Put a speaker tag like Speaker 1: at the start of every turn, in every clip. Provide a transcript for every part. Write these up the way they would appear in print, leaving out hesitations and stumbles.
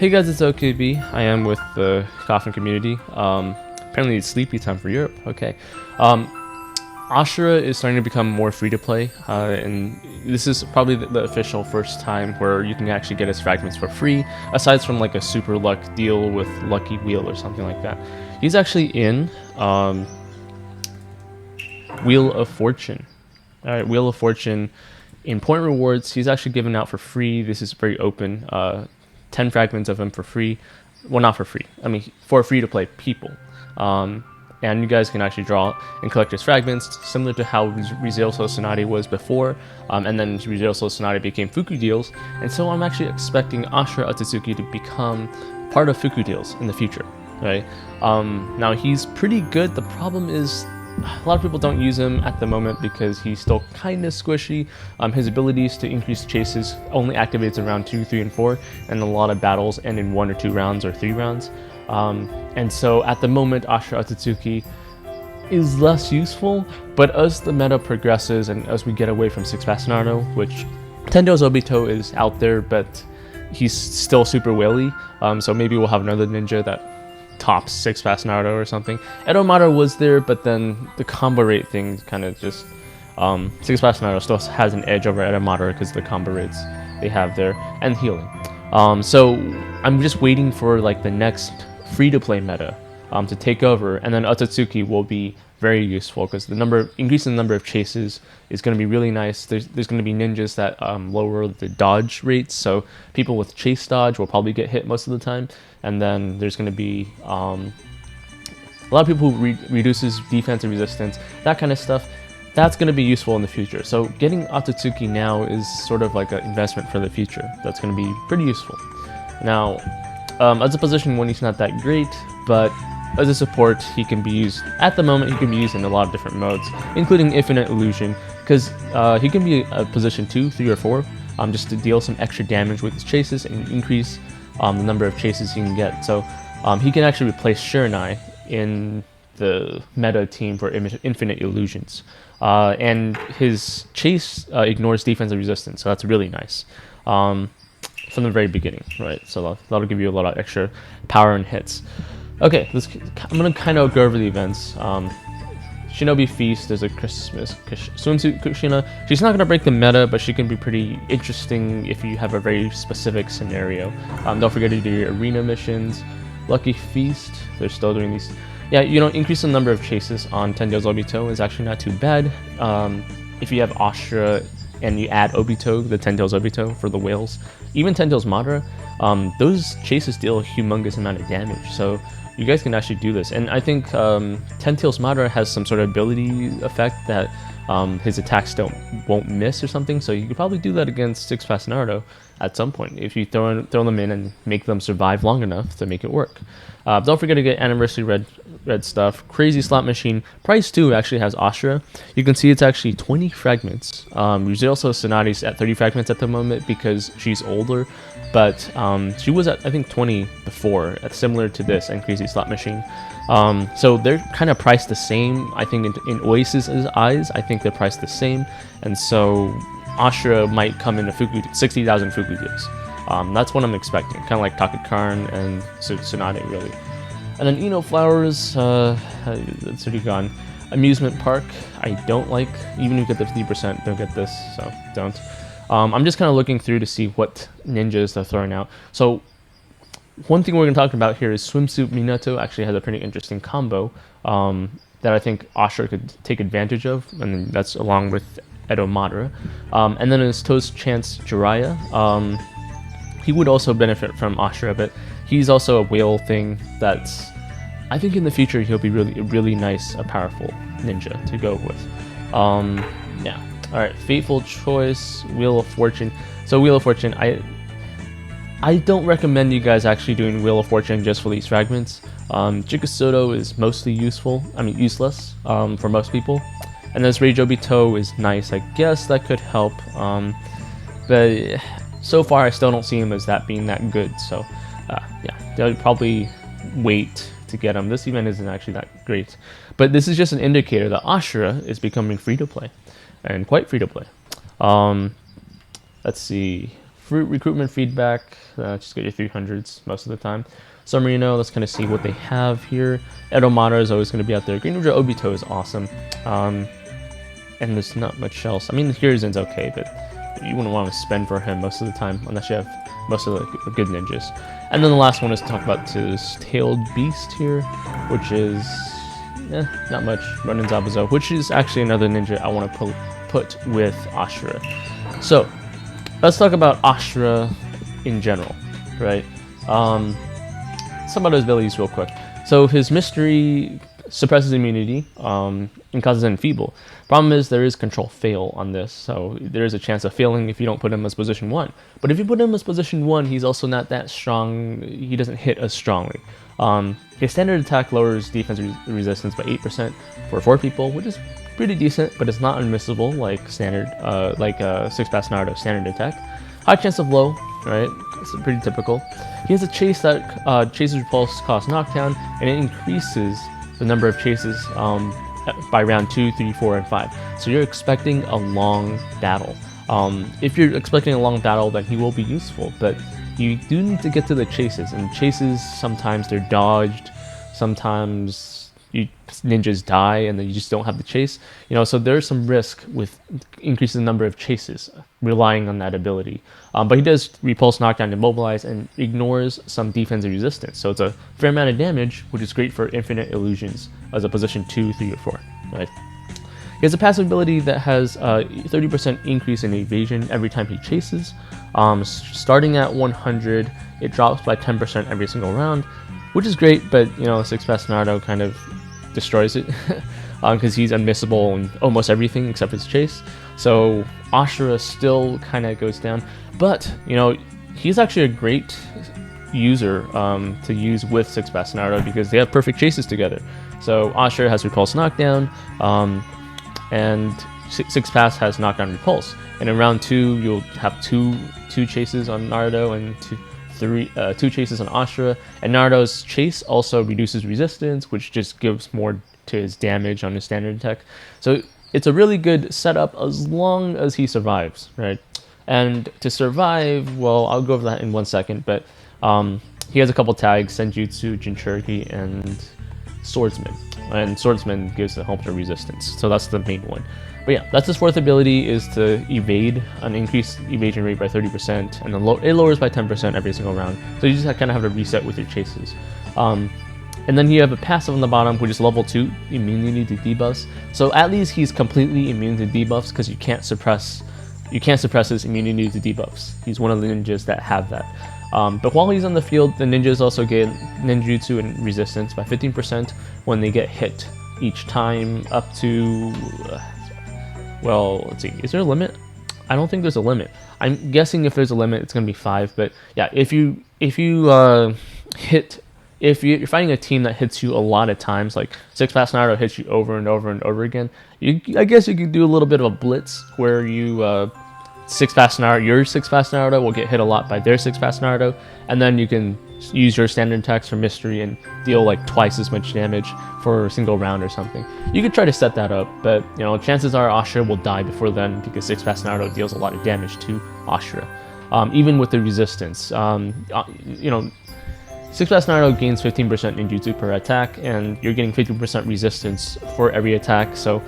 Speaker 1: Hey guys, it's OKB. I am with the Coffin community. Apparently it's sleepy time for Europe. Okay. Ashura is starting to become more free to play, and this is probably the official first time where you can actually get his fragments for free, aside from like a super luck deal with Lucky Wheel or something like that. He's actually in Wheel of Fortune. Alright, Wheel of Fortune. In point rewards, he's actually given out for free. This is very open. 10 fragments of him for free. Well, not for free. I mean, for free to play people. And you guys can actually draw and collect his fragments, similar to how Rizzo Sonati was before. And then Rizzo Sonati became Fuku deals. And so I'm actually expecting Ashura Otsutsuki to become part of Fuku deals in the future. Right? Now, he's pretty good. The problem is, a lot of people don't use him at the moment because he's still kind of squishy. His abilities to increase chases only activates in round 2, 3, and 4, and a lot of battles end in 1 or 2 rounds or 3 rounds. And so at the moment, Ashura Otsutsuki is less useful, but as the meta progresses and as we get away from 6-Pass Naruto, which Tendo's Obito is out there, but he's still super whaley, so maybe we'll have another ninja that tops 6-Pass Naruto or something. Edo Madara was there, but then the combo rate thing kind of just 6-Pass Naruto still has an edge over Edo Madara because of the combo rates they have there and healing. So I'm just waiting for like the next free-to-play meta to take over, and then Otsutsuki will be very useful because increasing the number of chases is going to be really nice. There's going to be ninjas that lower the dodge rates, so people with chase dodge will probably get hit most of the time, and then there's going to be a lot of people who reduces defense and resistance, that kind of stuff. That's going to be useful in the future. So getting Otsutsuki now is sort of like an investment for the future. That's going to be pretty useful. Now, as a position 1, he's not that great, but as a support, he can be used, at the moment, he can be used in a lot of different modes, including Infinite Illusion, because he can be a position 2, 3, or 4, just to deal some extra damage with his chases and increase the number of chases he can get. So he can actually replace Shiranai in the meta team for Infinite Illusions. And his chase ignores defense and resistance, so that's really nice. From the very beginning, right? So that'll give you a lot of extra power and hits. Okay, I'm gonna kind of go over the events. Shinobi Feast, there's a Christmas swimsuit Kushina. She's not gonna break the meta, but she can be pretty interesting if you have a very specific scenario. Don't forget to do your arena missions. Lucky Feast, they're still doing these. Yeah, increase the number of chases on Tendo's Obito is actually not too bad. If you have Ashura and you add Obito, the Tendo's Obito for the whales, even Tendo's Madara, those chases deal a humongous amount of damage. So you guys can actually do this. And I think Ten-Tails Madara has some sort of ability effect that his attacks won't miss or something. So you could probably do that against 6-Pass Naruto at some point if you throw them in and make them survive long enough to make it work. Don't forget to get Anniversary Red stuff. Crazy Slot Machine. Price 2 actually has Ashura. You can see it's actually 20 fragments. Rizzo Sonati's at 30 fragments at the moment because she's older, but she was at, I think, 20 before, similar to this and Crazy Slot Machine. So they're kind of priced the same. I think in Oasis's eyes, I think they're priced the same, and so Ashura might come into 60,000 Fuku deals. That's what I'm expecting, kind of like Takakarn and Sonati, really. And then Eno Flowers, that's already gone. Amusement Park, I don't like. Even if you get the 50%, don't get this, so don't. I'm just kind of looking through to see what ninjas they're throwing out. So one thing we're going to talk about here is Swimsuit Minato actually has a pretty interesting combo that I think Ashura could take advantage of, and that's along with Edo Madara. And then his Toast Chance Jiraiya, he would also benefit from Ashura, but he's also a whale thing that's, I think in the future he'll be really nice, a powerful ninja to go with. Yeah. Alright, Fateful Choice, Wheel of Fortune. So Wheel of Fortune, I don't recommend you guys actually doing Wheel of Fortune just for these fragments. Jikusoto is mostly useless for most people. And this Rage Obito is nice, I guess that could help. But so far I still don't see him as being that good, so yeah, they'll probably wait to get him. This event isn't actually that great, but this is just an indicator that Ashura is becoming free to play, and quite free to play. Let's see, recruitment feedback, just get your 300s most of the time. San Marino, let's kind of see what they have here. Edomata is always going to be out there. Greninja Obito is awesome. And there's not much else. I mean, Hirizen's okay, but you wouldn't want to spend for him most of the time unless you have most of the good ninjas. And then the last one is to talk about this Tailed Beast here, which is not much. Ronin Zabuza, which is actually another ninja I want to put with Ashura. So let's talk about Ashura in general, right? Some of those abilities real quick. So his mystery suppresses immunity and causes enfeeble. Problem is there is control fail on this, so there is a chance of failing if you don't put him as position 1. But if you put him as position 1, he's also not that strong. He doesn't hit as strongly. His standard attack lowers defense resistance by 8% for 4 people, which is pretty decent, but it's not unmissable like standard, Six Pass Naruto standard attack. High chance of low, right? It's pretty typical. He has a chase that chases repulse cost knockdown, and it increases the number of chases by round 2, 3, 4, and 5. So you're expecting a long battle. If you're expecting a long battle, then he will be useful, but you do need to get to the chases, and chases, sometimes they're dodged, sometimes ninjas die and then you just don't have the chase, so there's some risk with increasing the number of chases relying on that ability. But he does repulse, knockdown, immobilize, and ignores some defense and resistance, so it's a fair amount of damage, which is great for infinite illusions as a position 2, 3, or 4, right? He has a passive ability that has a 30% increase in evasion every time he chases. Starting at 100, it drops by 10% every single round, which is great, but Six Pass Naruto kind of destroys it because he's unmissable in almost everything except his chase. So Ashura still kind of goes down, but he's actually a great user to use with Six Pass Naruto because they have perfect chases together. So Ashura has repulse knockdown, and Six Pass has knockdown repulse. And in round 2, you'll have two chases on Naruto and two chases on Ashura, and Naruto's chase also reduces resistance, which just gives more to his damage on his standard attack. So it's a really good setup as long as he survives, right? And to survive, well, I'll go over that in 1 second, but he has a couple tags, Senjutsu, Jinchuriki, and Swordsman. And Swordsman gives the home to resistance, so that's the main one. But yeah, that's his 4th ability, is to evade, an increased evasion rate by 30%, and then it lowers by 10% every single round. So you just kind of have to reset with your chases. And then you have a passive on the bottom, which is level 2, immunity to debuffs. So at least he's completely immune to debuffs because you can't suppress his immunity to debuffs. He's one of the ninjas that have that. But while he's on the field, the ninjas also get ninjutsu and resistance by 15% when they get hit each time, up to well, let's see, is there a limit? I don't think there's a limit. I'm guessing if there's a limit, it's gonna be 5. But yeah, if you're fighting a team that hits you a lot of times, like Six Pass Naruto hits you over and over and over again, I guess you could do a little bit of a blitz where your Six Pass Naruto will get hit a lot by their Six Pass Naruto, and then you can use your standard attacks for mystery and deal like twice as much damage for a single round or something. You could try to set that up, but chances are Ashura will die before then because Six Pass Naruto deals a lot of damage to Ashura, even with the resistance. Six Pass Naruto gains 15% ninjutsu per attack, and you're getting 50% resistance for every attack. So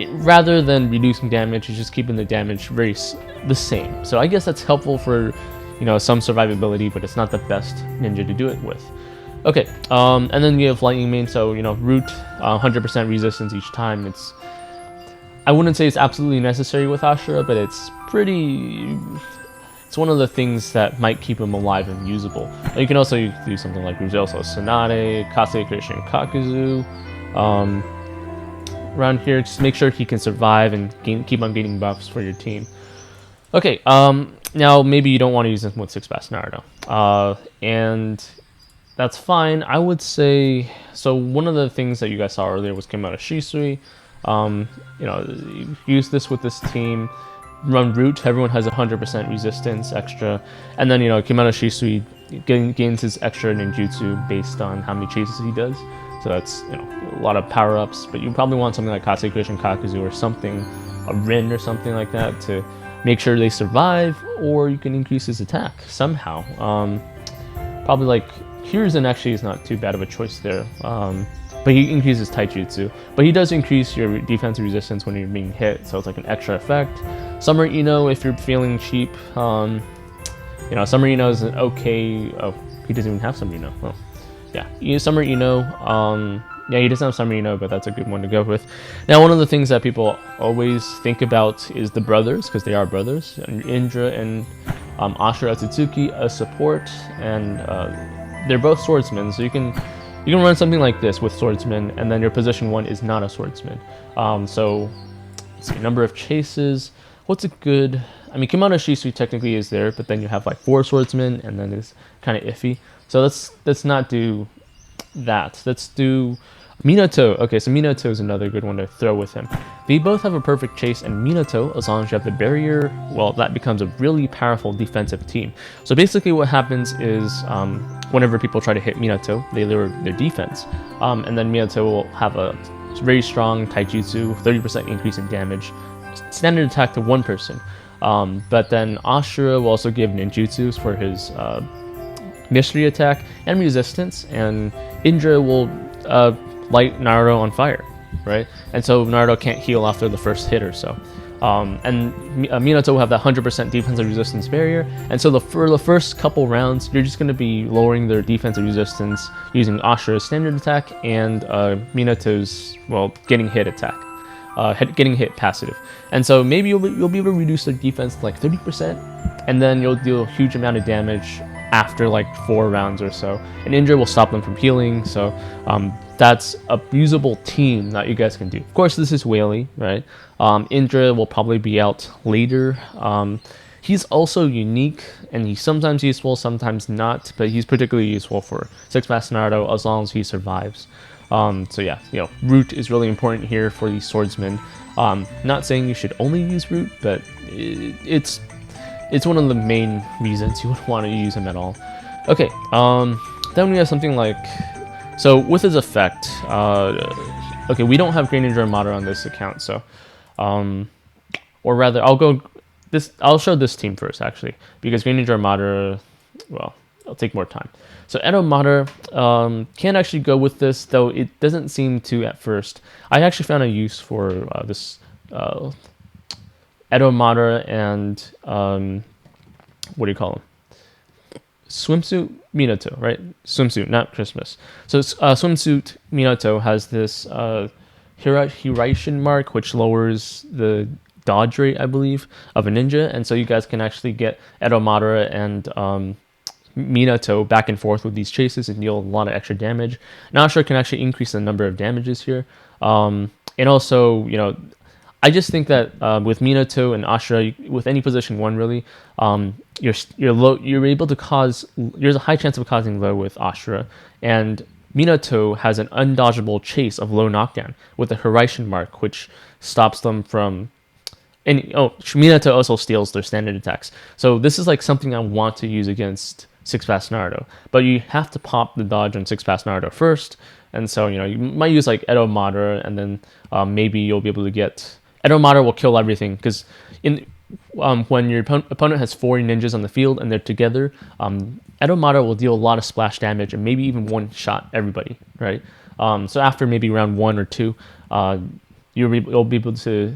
Speaker 1: rather than reducing damage, you're just keeping the damage the same. So I guess that's helpful for some survivability, but it's not the best ninja to do it with. Okay, and then you have Lightning Main, so Root, 100% resistance each time. I wouldn't say it's absolutely necessary with Ashura, but it's one of the things that might keep him alive and usable. You can also do something like Ruzelso Tsunade, Kase Christian Kakuzu. Around here, just make sure he can survive and keep on gaining buffs for your team. Okay, now maybe you don't want to use him with Six Pass Naruto, and that's fine. I would say, so one of the things that you guys saw earlier was Kimura Shisui. Use this with this team. Run Root, everyone has 100% resistance extra, and then Kimura Shisui gains his extra ninjutsu based on how many chases he does. So that's a lot of power-ups, but you probably want something like Kase Christian Kakuzu or something, a Rin or something like that, to make sure they survive, or you can increase his attack somehow. Probably like Hiruzen actually is not too bad of a choice there. But he increases taijutsu. But he does increase your defensive resistance when you're being hit, so it's like an extra effect. Summer Ino, if you're feeling cheap, Summer Ino is an okay. Oh, he doesn't even have Summer Ino. Well, yeah, Summer Ino. Yeah, he doesn't have Summer Ino, but that's a good one to go with. Now, one of the things that people always think about is the brothers, because they are brothers, and Indra and Ashura Otsutsuki as support, and they're both swordsmen, so you can run something like this with swordsmen, and then your position 1 is not a swordsman. So, let's see, number of chases. What's a good... I mean, Kimono Shisui technically is there, but then you have like 4 swordsmen, and then it's kind of iffy. So let's not do that. Let's do Minato. Okay, so Minato is another good one to throw with him. They both have a perfect chase, and Minato, as long as you have the barrier, well, that becomes a really powerful defensive team. So basically what happens is whenever people try to hit Minato, they lower their defense. And then Minato will have a very strong taijutsu, 30% increase in damage, standard attack to 1 person. But then Ashura will also give ninjutsus for his mystery attack and resistance, and Indra will light Naruto on fire, right? And so Naruto can't heal after the first hit or so. And Minato will have that 100% defensive resistance barrier, and so for the first couple rounds, you're just going to be lowering their defensive resistance using Ashura's standard attack and Minato's, well, getting hit attack. Getting hit passive. And so maybe you'll be able to reduce their defense to like 30%, and then you'll deal a huge amount of damage after like 4 rounds or so. And Indra will stop them from healing, so that's a usable team that you guys can do. Of course, this is Whaley, right? Indra will probably be out later. He's also unique, and he's sometimes useful, sometimes not, but he's particularly useful for Six Fast Naruto as long as he survives. So yeah, root is really important here for these swordsmen. Not saying you should only use root, but it's one of the main reasons you would want to use him at all. Okay, then we have something like, so with his effect, okay, we don't have Great Ninja Armada on this account, so, or rather, I'll show this team first, actually, because Great Ninja Armada, well, it'll take more time. So Edo Mater can actually go with this, though it doesn't seem to at first. I actually found a use for this Edo Mater and what do you call him? Swimsuit Minato, right? Swimsuit, not Christmas. So Swimsuit Minato has this Hiraishin mark, which lowers the dodge rate, I believe, of a ninja, and so you guys can actually get Edo Mater and Minato back and forth with these chases and deal a lot of extra damage. Ashura can actually increase the number of damages here. And also, I just think that with Minato and Ashura, with any position 1 really, you're able to cause, there's a high chance of causing low with Ashura, and Minato has an undodgeable chase of low knockdown with the Hiraishin mark, which stops them from. And Minato also steals their standard attacks. So this is like something I want to use against Six Fast Naruto, but you have to pop the dodge on Six Fast Naruto first, and so you might use like Edo Mater, and then maybe you'll be able to get Edo Mater will kill everything, because when your opponent has 4 ninjas on the field and they're together, Edo Mater will deal a lot of splash damage and maybe even one-shot everybody, right? So after maybe round 1 or 2, you'll be able to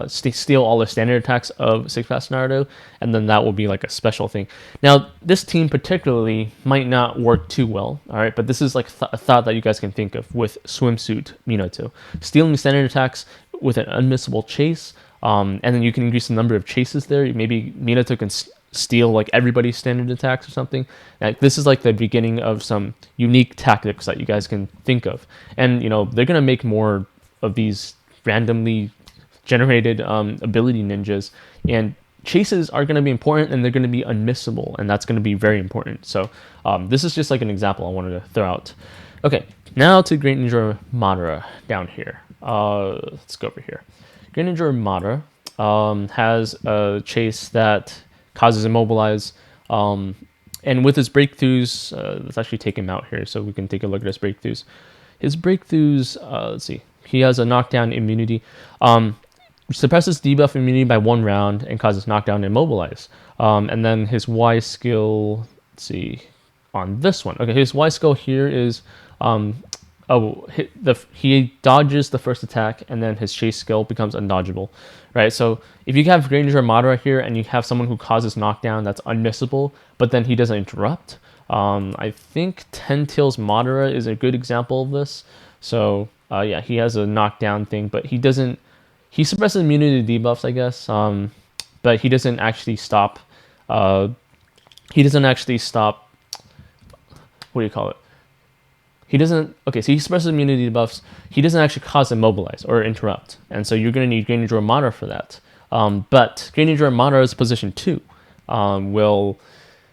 Speaker 1: steal all the standard attacks of Six Fast Naruto, and then that will be like a special thing. Now, this team particularly might not work too well, all right, but this is like a thought that you guys can think of with Swimsuit Minato. Stealing standard attacks with an unmissable chase, and then you can increase the number of chases there. Maybe Minato can steal like everybody's standard attacks or something. Like, this is like the beginning of some unique tactics that you guys can think of, and they're gonna make more of these randomly generated ability ninjas, and chases are going to be important, and they're going to be unmissable, and that's going to be very important. So this is just like an example I wanted to throw out. Okay, now to Great Ninja Madara down here. Let's go over here. Great Ninja Madara has a chase that causes immobilize, and with his breakthroughs, let's actually take him out here so we can take a look at his breakthroughs. His breakthroughs, let's see. He has a knockdown immunity. suppresses debuff immunity by 1 round and causes knockdown and immobilize. And then his Y skill, let's see, on this one. Okay, his Y skill here is, he dodges the first attack, and then his chase skill becomes undodgeable, right? So if you have Granger Madara here and you have someone who causes knockdown that's unmissable, but then he doesn't interrupt, I think Ten Tails Madara is a good example of this. So yeah, he has a knockdown thing, but he doesn't. He suppresses immunity to debuffs, I guess, but he doesn't actually stop. He doesn't actually stop. What do you call it? He doesn't. Okay, so he suppresses immunity debuffs. He doesn't actually cause immobilize or interrupt, and so you're going to need Greninja Madara for that. But Greninja Madara is position 2.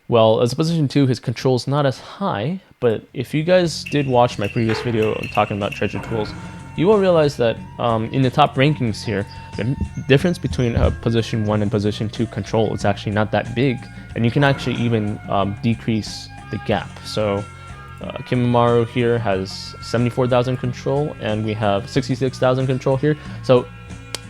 Speaker 1: Well, as a position 2, his control is not as high. But if you guys did watch my previous video talking about treasure tools, you will realize that in the top rankings here, the difference between position 1 and position 2 control is actually not that big, and you can actually even decrease the gap. So Kimimaro here has 74,000 control, and we have 66,000 control here. So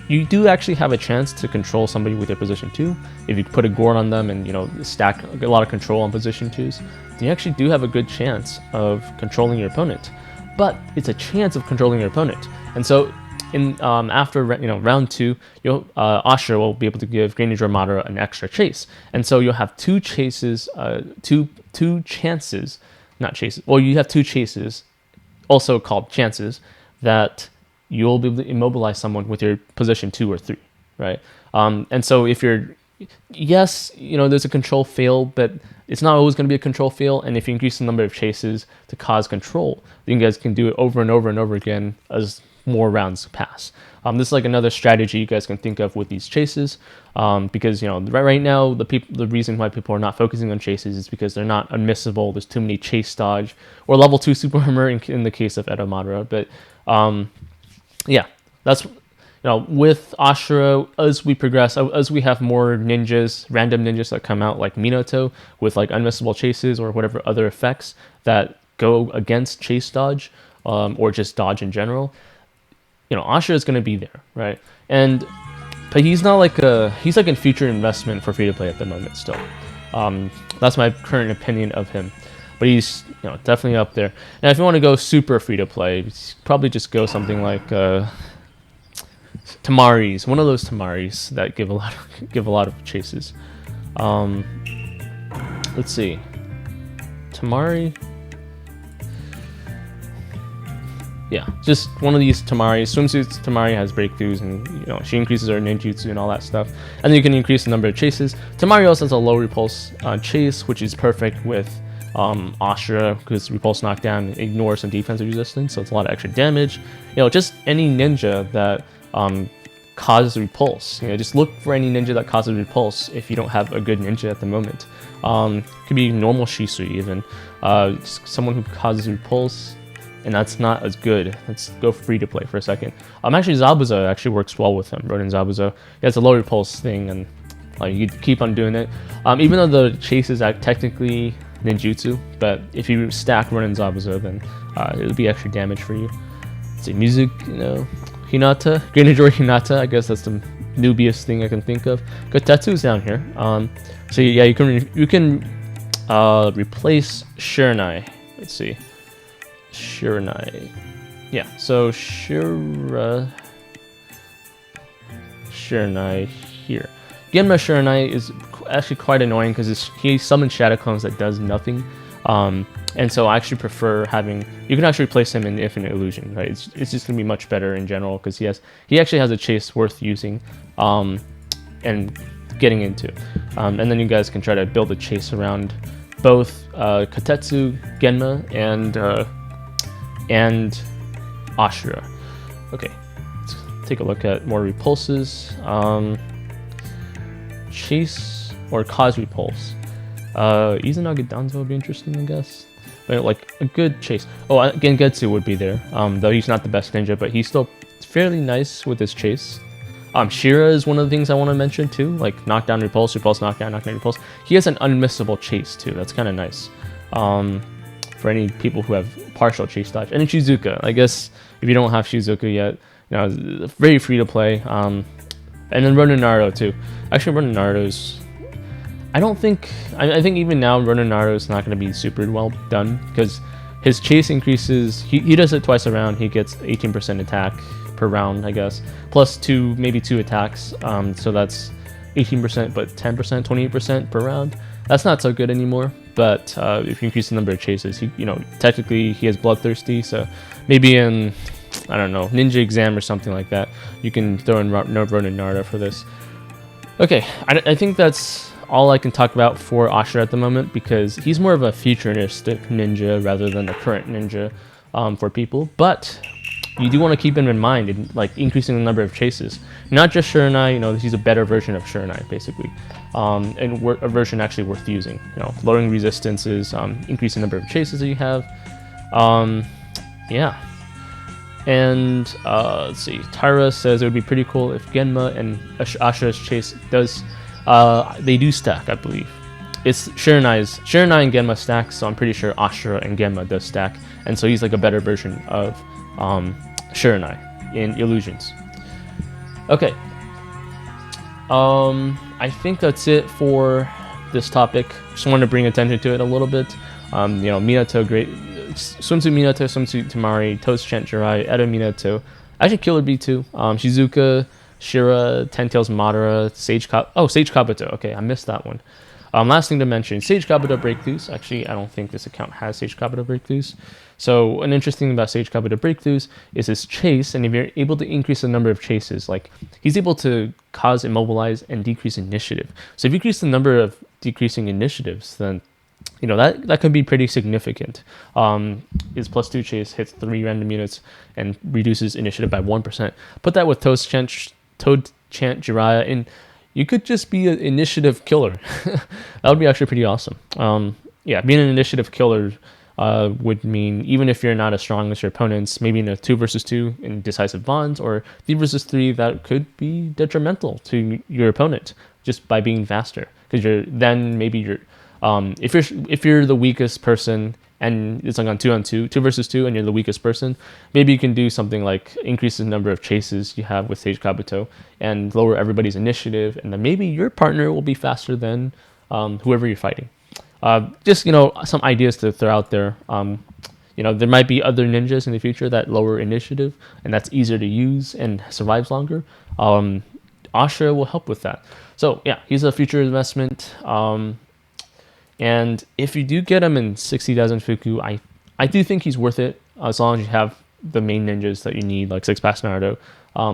Speaker 1: you do actually have a chance to control somebody with your position 2. If you put a Gourd on them and, you know, stack a lot of control on position 2s, then you actually do have a good chance of controlling your opponent. But it's a chance of controlling your opponent. And so in after round 2, you'll Ashura will be able to give Greninja Madara an extra chase. And so you'll have 2 chases, two chances, not chases. Well, you have 2 chases, also called chances, that you'll be able to immobilize someone with your position 2 or 3, right? And so if you're, yes, you know, there's a control fail, but it's not always going to be a control fail. And if you increase the number of chases to cause control, then you guys can do it over and over and over again as more rounds pass. This is like another strategy you guys can think of with these chases, because, you know, right now the reason why people are not focusing on chases is because they're not unmissable. There's too many chase dodge or level 2 super armor in the case of Edo Madara. But yeah, that's, you know, with Ashura, as we progress, as we have more ninjas, random ninjas that come out like Minato with like unmissable chases or whatever other effects that go against chase dodge, or just dodge in general, you know, Ashura is going to be there, right? But he's not like he's like a future investment for free to play at the moment still. That's my current opinion of him. But he's, you know, definitely up there. Now, if you want to go super free to play, probably just go something like Tamaris, one of those Tamaris that give a lot of chases. Let's see, Tamari. Yeah, just one of these Tamari. Swimsuits Tamari has breakthroughs, and, you know, she increases her ninjutsu and all that stuff. And then you can increase the number of chases. Tamari also has a low repulse chase, which is perfect with Ashura, because repulse knockdown ignores some defensive resistance, so it's a lot of extra damage. You know, just any ninja that causes repulse. You know, just look for any ninja that causes repulse if you don't have a good ninja at the moment. Could be normal Shisui even. Just someone who causes repulse, and that's not as good. Let's go free to play for a second. Actually, Zabuza actually works well with him. Ronin Zabuza. He has a low repulse thing, and you keep on doing it. Even though the chases are technically ninjutsu, but if you stack Ronin Zabuza, then it'll be extra damage for you. Let's see, music, you know, Hinata, Greninja Hinata. I guess that's the newbiest thing I can think of. Kotetsu's down here. So yeah, you can replace Shiranai. Let's see. Shiranai. Yeah, so Shiranai here. Genma Shiranai is actually quite annoying because he summons Shadow Clones that does nothing. And so I actually prefer having, you can actually replace him in Infinite Illusion, right? It's just going to be much better in general because he actually has a chase worth using and getting into. And then you guys can try to build a chase around both Kotetsu, Genma, and Ashura. Okay, let's take a look at more repulses. Chase or cause repulse. Izanagi Danzo would be interesting, I guess. But like a good chase. Oh, Gengetsu would be there. Though he's not the best ninja, but he's still fairly nice with his chase. Shira is one of the things I want to mention too, like knockdown, repulse, repulse, knockdown, knockdown, repulse. He has an unmissable chase too. That's kind of nice. For any people who have partial chase dodge. And then Shizuka. I guess if you don't have Shizuka yet, you know, very free to play. And then Ronin Naruto too. Actually, Ronin Naruto's... I think even now Ronin Naruto is not going to be super well done because his chase increases. He does it twice a round. He gets 18% attack per round, I guess, plus maybe two attacks. So that's 18%, but 10%, 28% per round. That's not so good anymore. But if you increase the number of chases, technically he has Bloodthirsty. So maybe in, I don't know, Ninja Exam or something like that, you can throw in Ronin Naruto for this. Okay, I think that's all I can talk about for Ashura at the moment because he's more of a futuristic ninja rather than a current ninja for people. But you do want to keep him in mind in like increasing the number of chases. Not just Shiranai, he's a better version of Shiranai basically, and a version actually worth using. Lowering resistances, increasing the number of chases that you have. Yeah. And let's see, Tyra says it would be pretty cool if Genma and Ashura's chase does. They do stack, I believe. It's Shiranai and Genma stacks, so I'm pretty sure Ashura and Genma does stack, and so he's like a better version of Shiranai in Illusions. Okay. I think that's it for this topic. Just wanted to bring attention to it a little bit. Minato, great. Swimsuit Minato, Swimsuit Temari, Toast Chant Jirai, Edo Minato. Actually, Killer Bee too. Shizuka, Shira, Ten Tails Madara, Sage Kabuto. Okay, I missed that one. Last thing to mention, Sage Kabuto Breakthroughs. Actually, I don't think this account has Sage Kabuto Breakthroughs. So an interesting thing about Sage Kabuto Breakthroughs is his chase, and if you're able to increase the number of chases, like he's able to cause immobilize and decrease initiative. So if you increase the number of decreasing initiatives, then that could be pretty significant. His +2 chase hits 3 random units and reduces initiative by 1%. Put that with Toad Chant Jiraiya, and you could just be an initiative killer. That would be actually pretty awesome. Being an initiative killer would mean even if you're not as strong as your opponents, maybe in a 2 versus 2 in decisive bonds or 3 versus 3, that could be detrimental to your opponent just by being faster. Because if you're the weakest person and it's like on 2 versus 2, and you're the weakest person, maybe you can do something like increase the number of chases you have with Sage Kabuto and lower everybody's initiative, and then maybe your partner will be faster than whoever you're fighting. Just some ideas to throw out there. There might be other ninjas in the future that lower initiative, and that's easier to use and survives longer. Ashura will help with that. So yeah, he's a future investment. And if you do get him in 60,000 Fuku, I do think he's worth it as long as you have the main ninjas that you need, like Six Pass Naruto,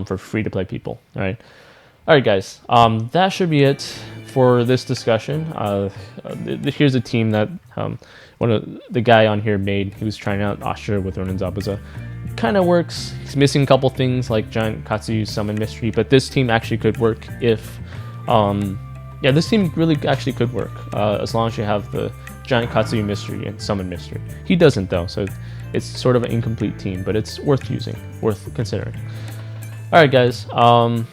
Speaker 1: for free-to-play people. All right, guys. That should be it for this discussion. Here's a team that one of the guy on here made. He was trying out Ashura with Ronin Zabuza. Kind of works. He's missing a couple things like Giant Katsuyu Summon Mystery, but this team actually could work if... this team really actually could work as long as you have the Giant Katsuyu Mystery and Summon Mystery. He doesn't though, so it's sort of an incomplete team, but it's worth using, worth considering. Alright guys, I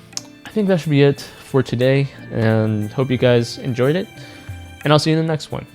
Speaker 1: think that should be it for today, and hope you guys enjoyed it, and I'll see you in the next one.